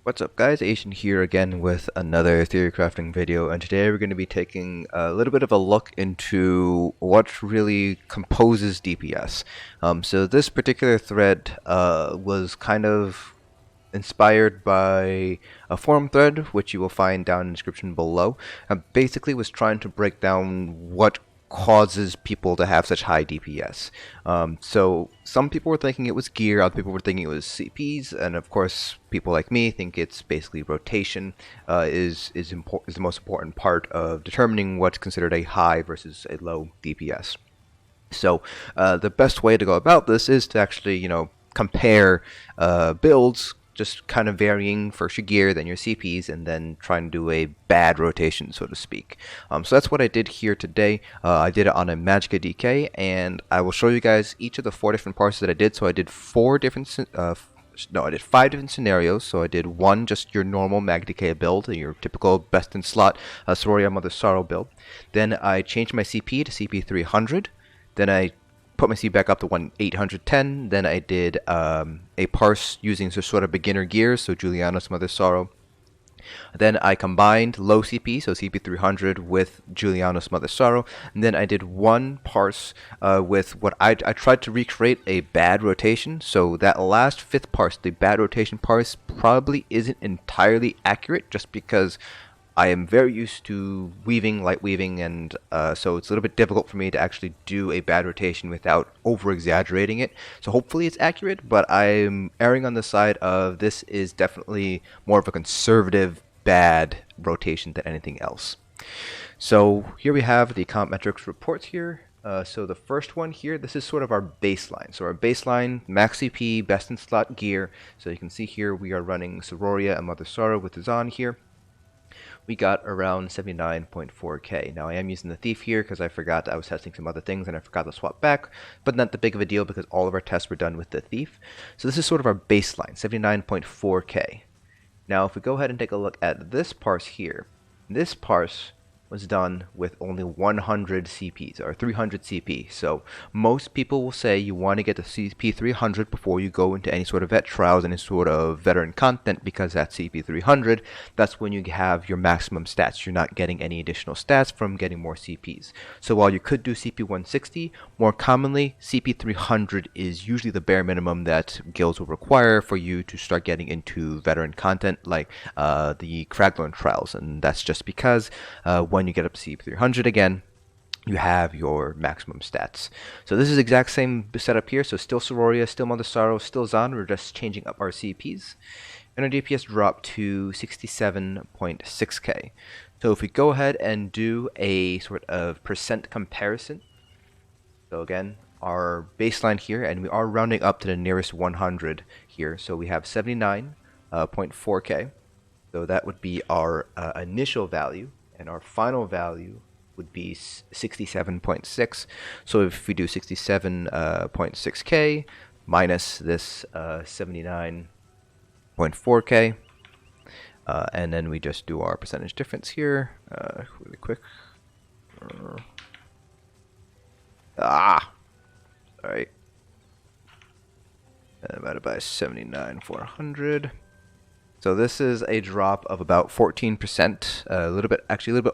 What's up guys, Asian here again with another theory crafting video, and today we're going to be taking a little bit of a look into what really composes DPS. So this particular thread was kind of inspired by a forum thread which you will find down in the description below. Basically was trying to break down what causes people to have such high DPS. So some people were thinking it was gear, other people were thinking it was CPs, and of course people like me think it's basically rotation is the most important part of determining what's considered a high versus a low DPS. So the best way to go about this is to actually, compare builds, just kind of varying first your gear, then your CPs, and then trying to do a bad rotation, so to speak. So that's what I did here today. I did it on a Magicka DK, and I will show you guys each of the 4 different parses that I did. So I did 5 different scenarios. So I did one, just your normal Mag DK build, your typical best in slot Soraya Mother Sorrow build. Then I changed my CP to CP 300. Then I put my CP back up to 810. Then I did a parse using some sort of beginner gear, so Julianos Mother Sorrow. Then I combined low CP, so CP 300, with Julianos Mother Sorrow. And then I did one parse with what I tried to recreate a bad rotation. So that last 5th parse, the bad rotation parse, probably isn't entirely accurate, just because I am very used to weaving, light weaving, and so it's a little bit difficult for me to actually do a bad rotation without over-exaggerating it. So hopefully it's accurate, but I'm erring on the side of this is definitely more of a conservative bad rotation than anything else. So here we have the comp metrics reports here. So the first one here, this is sort of our baseline. So our baseline, max CP, best in slot gear. So you can see here we are running Soraya and Mother Sorrow with Zan here. We got around 79.4k. Now I am using the Thief here because I forgot I was testing some other things and I forgot to swap back, but not that big of a deal because all of our tests were done with the Thief. So this is sort of our baseline, 79.4k. Now if we go ahead and take a look at this parse here, this parse was done with only 100 CPs, or 300 CP. So most people will say you want to get the CP 300 before you go into any sort of vet trials, any sort of veteran content, because at CP 300, that's when you have your maximum stats. You're not getting any additional stats from getting more CPs. So while you could do CP 160, more commonly CP 300 is usually the bare minimum that guilds will require for you to start getting into veteran content, like the Craglorn trials. And that's just because when you get up to CP 300 again, you have your maximum stats. So this is exact same setup here. So still Soraya, still Mother Sorrow, still Zan. We're just changing up our CPs. And our DPS dropped to 67.6k. So if we go ahead and do a sort of percent comparison. So again, our baseline here, and we are rounding up to the nearest 100 here. So we have 79.4k. So that would be our initial value. And our final value would be 67.6. So if we do 67.6k minus this 79.4k, and then we just do our percentage difference here really quick. Alright. Divided by 79,400. So this is a drop of about 14%, a little bit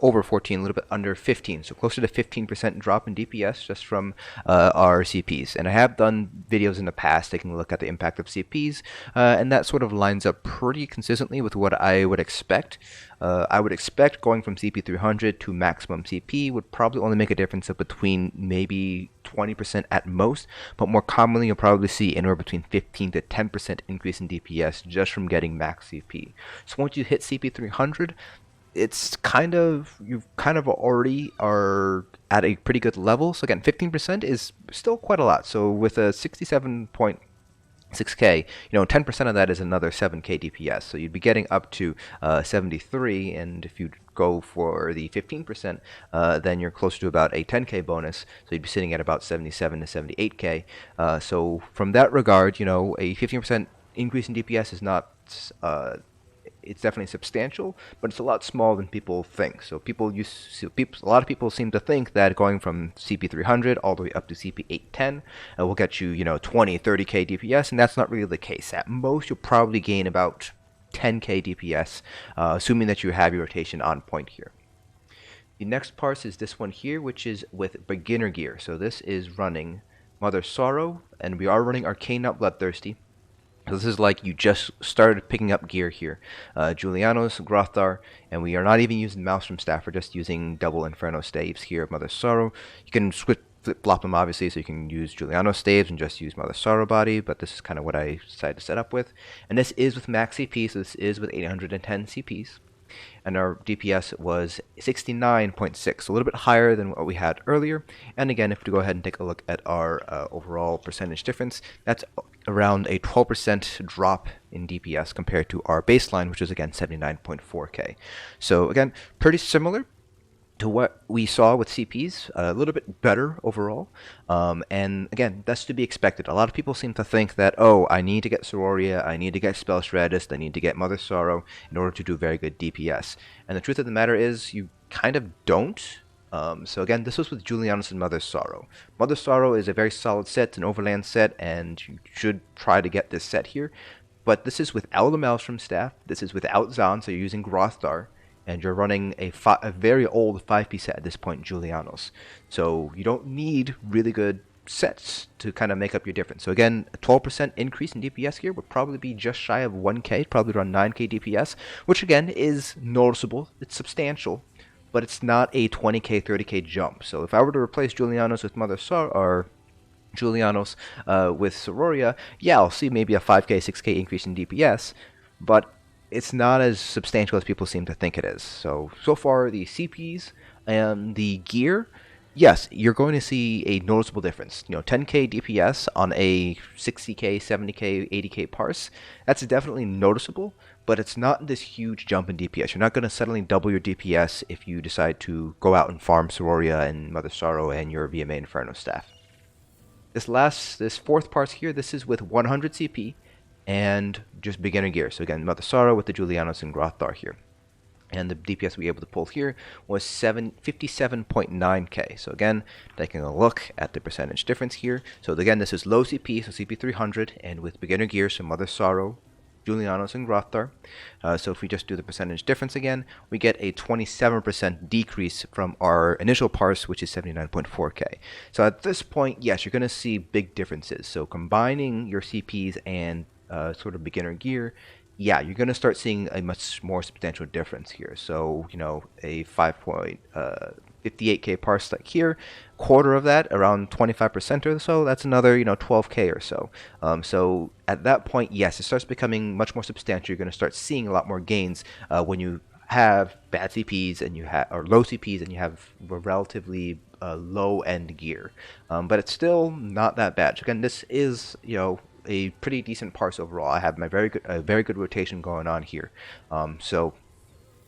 over 14, a little bit under 15, so closer to 15% drop in DPS just from our CPs. And I have done videos in the past taking a look at the impact of CPs, and that sort of lines up pretty consistently with what I would expect. I would expect going from CP 300 to maximum CP would probably only make a difference of between maybe 20% at most, but more commonly you'll probably see anywhere between 15 to 10% increase in DPS just from getting max CP. So once you hit CP 300, it's you kind of already are at a pretty good level. So again, 15% is still quite a lot. So with a 67.6k, 10% of that is another 7k DPS. So you'd be getting up to 73, and if you go for the 15%, then you're close to about a 10k bonus. So you'd be sitting at about 77 to 78k. So from that regard, a 15% increase in DPS is not it's definitely substantial, but it's a lot smaller than people think. So a lot of people seem to think that going from CP 300 all the way up to CP 810 will get you, 20, 30k DPS, and that's not really the case. At most, you'll probably gain about 10k DPS, assuming that you have your rotation on point here. The next parse is this one here, which is with beginner gear. So this is running Mother Sorrow, and we are running Arcane, not Bloodthirsty. So this is like you just started picking up gear here. Julianos, Grothar, and we are not even using Maelstrom Staff, we're just using double Inferno Staves here of Mother Sorrow. You can flip-flop them obviously, so you can use Julianos Staves and just use Mother Sorrow body, but this is kind of what I decided to set up with. And this is with max CP, so this is with 810 CPs. And our DPS was 69.6, a little bit higher than what we had earlier. And again, if we go ahead and take a look at our overall percentage difference, that's around a 12% drop in DPS compared to our baseline, which is again 79.4k. So again, pretty similar to what we saw with CPs, a little bit better overall. And again, that's to be expected. A lot of people seem to think that, oh, I need to get Sororia, I need to get Spell Strategist, I need to get Mother Sorrow in order to do very good DPS. And the truth of the matter is, you kind of don't. So again, this was with Julianos and Mother Sorrow. Mother Sorrow is a very solid set, an overland set, and you should try to get this set here. But this is without the Maelstrom Staff, this is without Zahn, so you're using Grothar. And you're running a very old 5P set at this point, Julianos. So you don't need really good sets to kind of make up your difference. So again, a 12% increase in DPS here would probably be just shy of 1k, probably around 9k DPS, which again is noticeable, it's substantial, but it's not a 20k, 30k jump. So if I were to replace Julianos with Mother Sorrow, or Julianos with Sororia, yeah, I'll see maybe a 5k, 6k increase in DPS, but it's not as substantial as people seem to think it is. So far, the CPs and the gear, yes, you're going to see a noticeable difference. 10k DPS on a 60k, 70k, 80k parse, that's definitely noticeable, but it's not this huge jump in DPS. You're not going to suddenly double your DPS if you decide to go out and farm Sororia and Mother Sorrow and your VMA Inferno Staff. This fourth parse here, this is with 100 CP, and just beginner gear. So again, Mother Sorrow with the Julianos and Grothar here. And the DPS we were able to pull here was 57.9k. So again, taking a look at the percentage difference here. So again, this is low CP, so CP 300, and with beginner gear, so Mother Sorrow, Julianos, and Grothar. So if we just do the percentage difference again, we get a 27% decrease from our initial parse, which is 79.4k. So at this point, yes, you're going to see big differences. So combining your CPs and sort of beginner gear, yeah, you're going to start seeing a much more substantial difference here. So, a 5.58k parse like here, quarter of that, around 25% or so, that's another, 12k or so. So at that point, yes, it starts becoming much more substantial. You're going to start seeing a lot more gains when you have bad CPs and or low CPs and you have relatively low end gear. But it's still not that bad. So again, this is, a pretty decent parse overall. I have my very good rotation going on here. So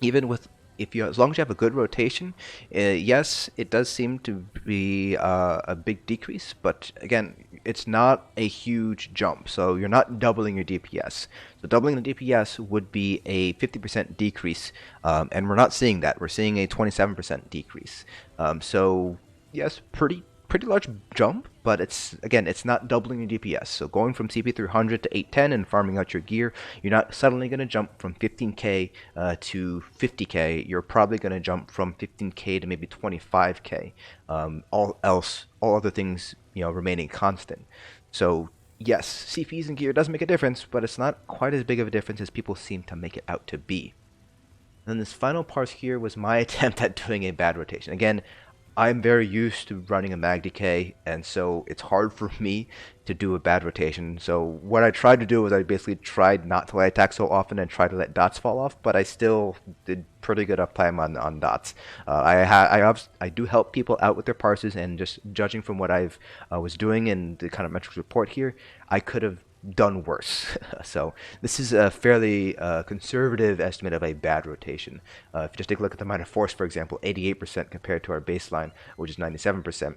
even with as long as you have a good rotation, yes, it does seem to be a big decrease, but again, it's not a huge jump. So you're not doubling your DPS. So doubling the DPS would be a 50% decrease, and we're not seeing that. We're seeing a 27% decrease. So yes, pretty large jump, but it's not doubling your DPS. So going from CP 300 to 810 and farming out your gear, you're not suddenly going to jump from 15k to 50k. You're probably going to jump from 15k to maybe 25k. All other things remaining constant. So yes, CPs and gear does make a difference, but it's not quite as big of a difference as people seem to make it out to be. And then this final parse here was my attempt at doing a bad rotation. Again, I'm very used to running a mag decay, and so it's hard for me to do a bad rotation. So what I tried to do was I basically tried not to let attack so often and try to let dots fall off, but I still did pretty good uptime on dots. I do help people out with their parses, and just judging from what I was doing and the kind of metrics report here, I could have done worse. So this is a fairly conservative estimate of a bad rotation. If you just take a look at the minor force, for example, 88% compared to our baseline, which is 97%.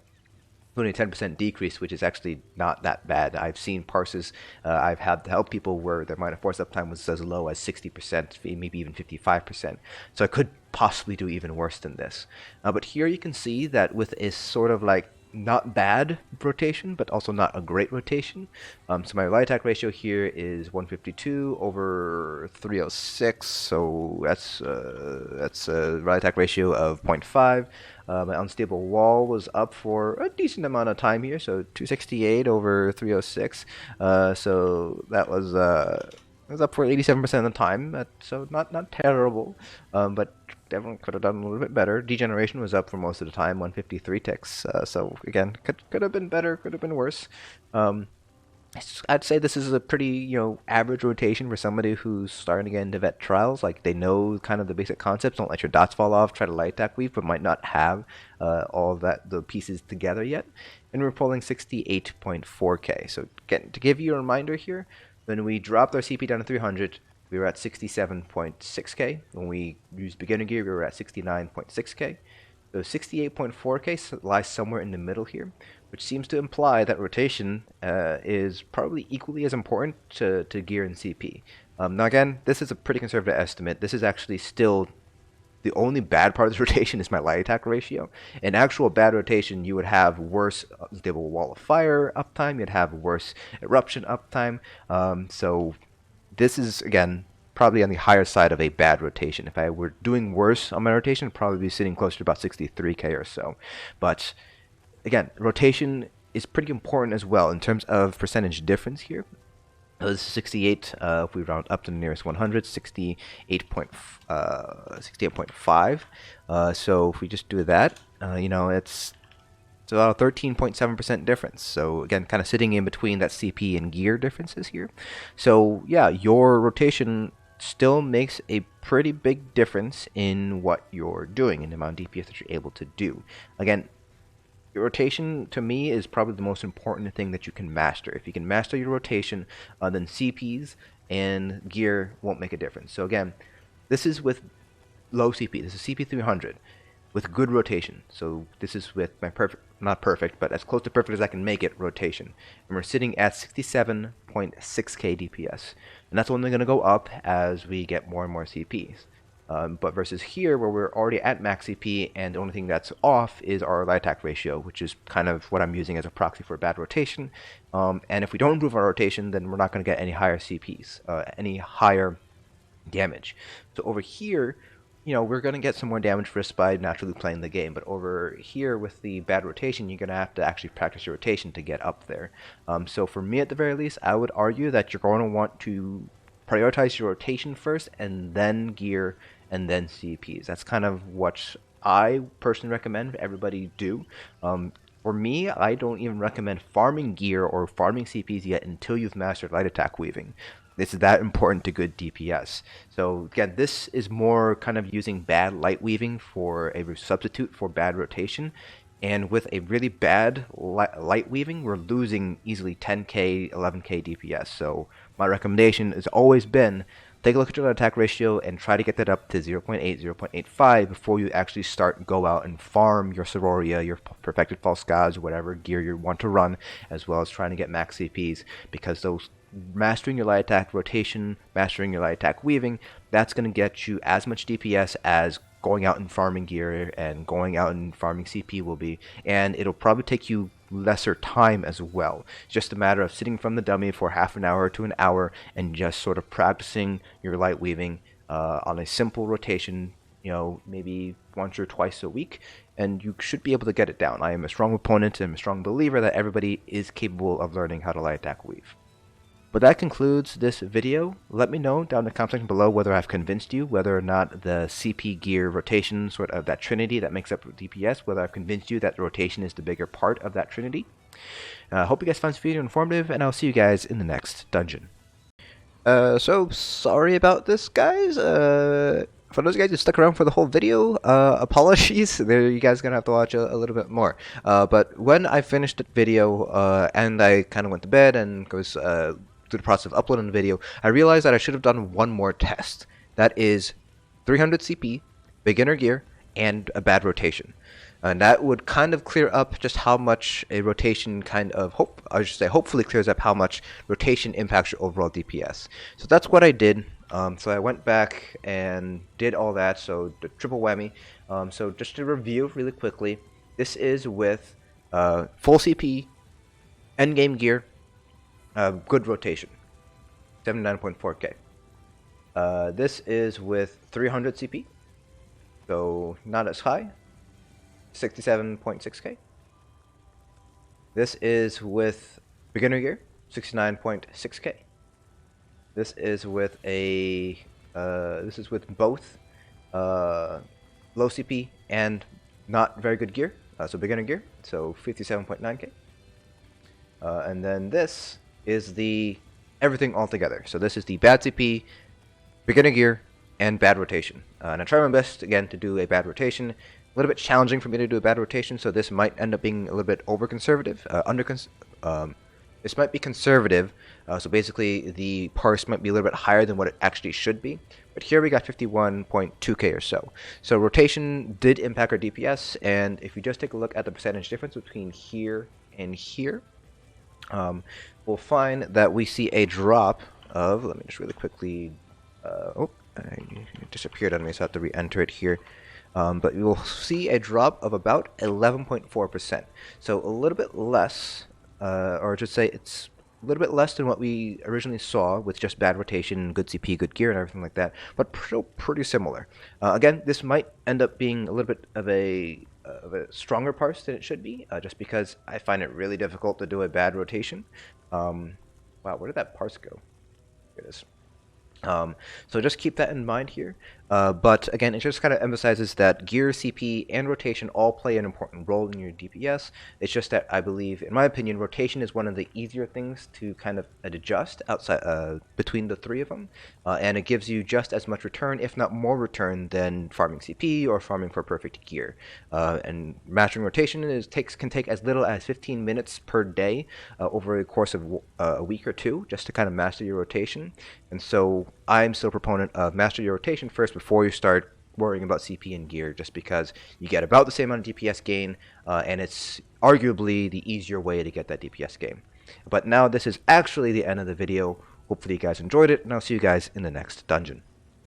Only a 10% decrease, which is actually not that bad. I've seen parses I've had to help people where their minor force uptime was as low as 60%, maybe even 55%. So I could possibly do even worse than this. But here you can see that with a sort of like not bad rotation, but also not a great rotation. So my light attack ratio here is 152 over 306. So that's a light attack ratio of 0.5. My unstable wall was up for a decent amount of time here, so 268 over 306. So that was it was up for 87% of the time, so not terrible, but definitely could have done a little bit better. Degeneration was up for most of the time, 153 ticks. So again, could have been better, could have been worse. I'd say this is a pretty average rotation for somebody who's starting to get into vet trials. Like they know kind of the basic concepts. Don't let your dots fall off. Try to light attack weave, but might not have all of the pieces together yet. And we're pulling 68.4k. So again, to give you a reminder here, when we dropped our CP down to 300, we were at 67.6k. When we used beginner gear, we were at 69.6k. So 68.4k lies somewhere in the middle here, which seems to imply that rotation is probably equally as important to gear and CP. Now again, this is a pretty conservative estimate. This is actually still the only bad part of this rotation is my light attack ratio. In actual bad rotation, you would have worse stable wall of fire uptime, you'd have worse eruption uptime. So this is, again, probably on the higher side of a bad rotation. If I were doing worse on my rotation, I'd probably be sitting closer to about 63k or so. But again, rotation is pretty important as well in terms of percentage difference here. This is 68, if we round up to the nearest 100, 68.5. So if we just do that, it's about a 13.7% difference. So again, kind of sitting in between that CP and gear differences here. So yeah, your rotation still makes a pretty big difference in what you're doing, in the amount of DPS that you're able to do. Again, your rotation, to me, is probably the most important thing that you can master. If you can master your rotation, then CPs and gear won't make a difference. So again, this is with low CP. This is CP 300 with good rotation. So this is with my perfect, not perfect, but as close to perfect as I can make it, rotation. And we're sitting at 67.6k DPS. And that's only going to go up as we get more and more CPs. But versus here, where we're already at max CP, and the only thing that's off is our light attack ratio, which is kind of what I'm using as a proxy for bad rotation. And if we don't improve our rotation, then we're not going to get any higher CPs, any higher damage. So over here, we're going to get some more damage just by naturally playing the game. But over here with the bad rotation, you're going to have to actually practice your rotation to get up there. So for me, at the very least, I would argue that you're going to want to prioritize your rotation first, and then gear, and then CPs. That's kind of what I personally recommend everybody do. For me, I don't even recommend farming gear or farming CPs yet until you've mastered light attack weaving. This is that important to good DPS. So again, this is more kind of using bad light weaving for a substitute for bad rotation. And with a really bad light weaving, we're losing easily 10k, 11k DPS. So my recommendation has always been, take a look at your attack ratio and try to get that up to 0.8, 0.85 before you actually go out and farm your Sororia, your Perfected False Gods, whatever gear you want to run, as well as trying to get max CPs, because those mastering your light attack rotation, mastering your light attack weaving, that's going to get you as much DPS as going out and farming gear and going out and farming CP will be, and it'll probably take you lesser time as well. It's just a matter of sitting from the dummy for half an hour to an hour and just sort of practicing your light weaving on a simple rotation, maybe once or twice a week, and you should be able to get it down. I am a strong opponent and a strong believer that everybody is capable of learning how to light attack weave. But that concludes this video. Let me know down in the comment section below whether I've convinced you, whether or not the CP gear rotation, sort of that trinity that makes up DPS, whether I've convinced you that rotation is the bigger part of that trinity. Hope you guys found this video informative, and I'll see you guys in the next dungeon. So sorry about this, guys. For those guys who stuck around for the whole video, apologies. You guys are gonna have to watch a little bit more. But when I finished the video and I kind of went to bed and was through the process of uploading the video, I realized that I should have done one more test. That is 300 CP, beginner gear, and a bad rotation. And that would kind of clear up just how much a rotation hopefully clears up how much rotation impacts your overall DPS. So that's what I did. So I went back and did all that, so the triple whammy. So just to review really quickly, this is with Full CP, endgame gear, good rotation, 79.4k. This is with 300 CP, so not as high, 67.6k. This is with beginner gear, 69.6k. This is with both low CP and not very good gear, so beginner gear, so 57.9k. And then this is the everything all together. So this is the bad CP, beginner gear, and bad rotation. And I try my best again to do a bad rotation. A little bit challenging for me to do a bad rotation, so this might end up being a little bit over conservative. This might be conservative, so basically the parse might be a little bit higher than what it actually should be. But here we got 51.2k or so. So rotation did impact our DPS, and if you just take a look at the percentage difference between here and here, we'll find that we see a drop of, let me just really quickly, it disappeared on me, so I have to re-enter it here. But you will see a drop of about 11.4%. So a little bit less, or I should say it's a little bit less than what we originally saw with just bad rotation, good CP, good gear, and everything like that, but still pretty similar. Again, this might end up being a little bit of a stronger parse than it should be, just because I find it really difficult to do a bad rotation. Wow, where did that parse go? Here it is. So just keep that in mind here. But again, it just kind of emphasizes that gear, CP, and rotation all play an important role in your DPS. It's just that I believe, in my opinion, rotation is one of the easier things to kind of adjust outside between the three of them, and it gives you just as much return, if not more return, than farming CP or farming for perfect gear. And mastering rotation can take as little as 15 minutes per day over the course of a week or two, just to kind of master your rotation. And so I'm still a proponent of master your rotation first before you start worrying about CP and gear, just because you get about the same amount of DPS gain, and it's arguably the easier way to get that DPS gain. But now this is actually the end of the video. Hopefully you guys enjoyed it, and I'll see you guys in the next dungeon.